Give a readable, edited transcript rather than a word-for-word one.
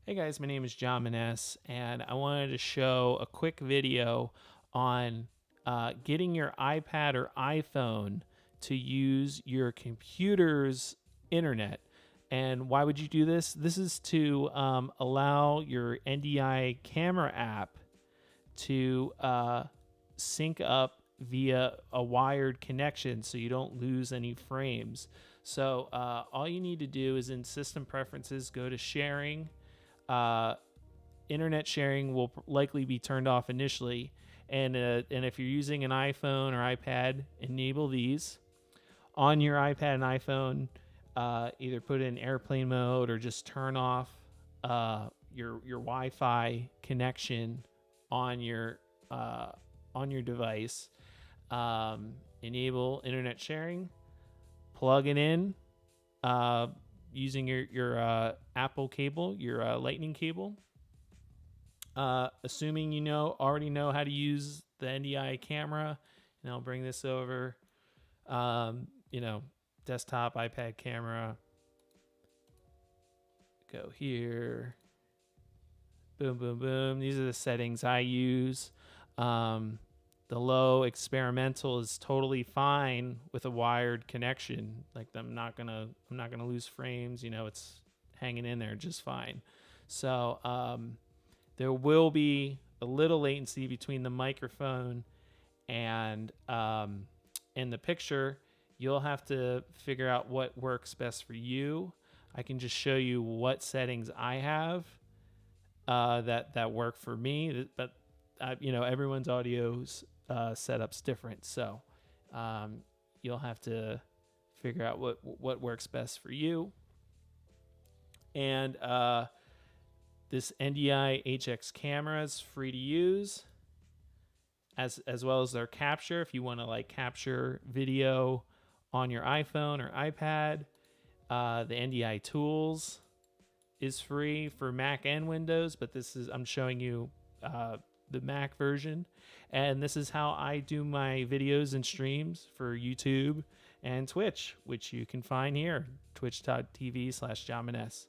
Hey guys, my name is John Maness, and I wanted to show a quick video on getting your iPad or iPhone to use your computer's internet. And why would you do this? This is to allow your NDI camera app to sync up via a wired connection so you don't lose any frames. So all you need to do is in System Preferences, go to Sharing. uh, Internet sharing will likely be turned off initially, and if you're using an iPhone or iPad, enable these on your iPad and iPhone. Either put it in airplane mode or just turn off your Wi-Fi connection on your device. Enable internet sharing. Plug it in. Using your Apple cable, your Lightning cable. Assuming you already know how to use the NDI camera, and I'll bring this over. Desktop, iPad camera. Go here. Boom, boom, boom. These are the settings I use. The low experimental is totally fine with a wired connection. Like I'm not gonna lose frames. It's hanging in there just fine. So there will be a little latency between the microphone and the picture. You'll have to figure out what works best for you. I can just show you what settings I have that work for me, but everyone's audio's setup's different, so you'll have to figure out what works best for you. And this NDI HX Camera is free to use, as well as their capture. If you want to capture video on your iPhone or iPad, the NDI Tools is free for Mac and Windows, but I'm showing you the Mac version, and this is how I do my videos and streams for YouTube and Twitch, which you can find here, twitch.tv/JohnManess.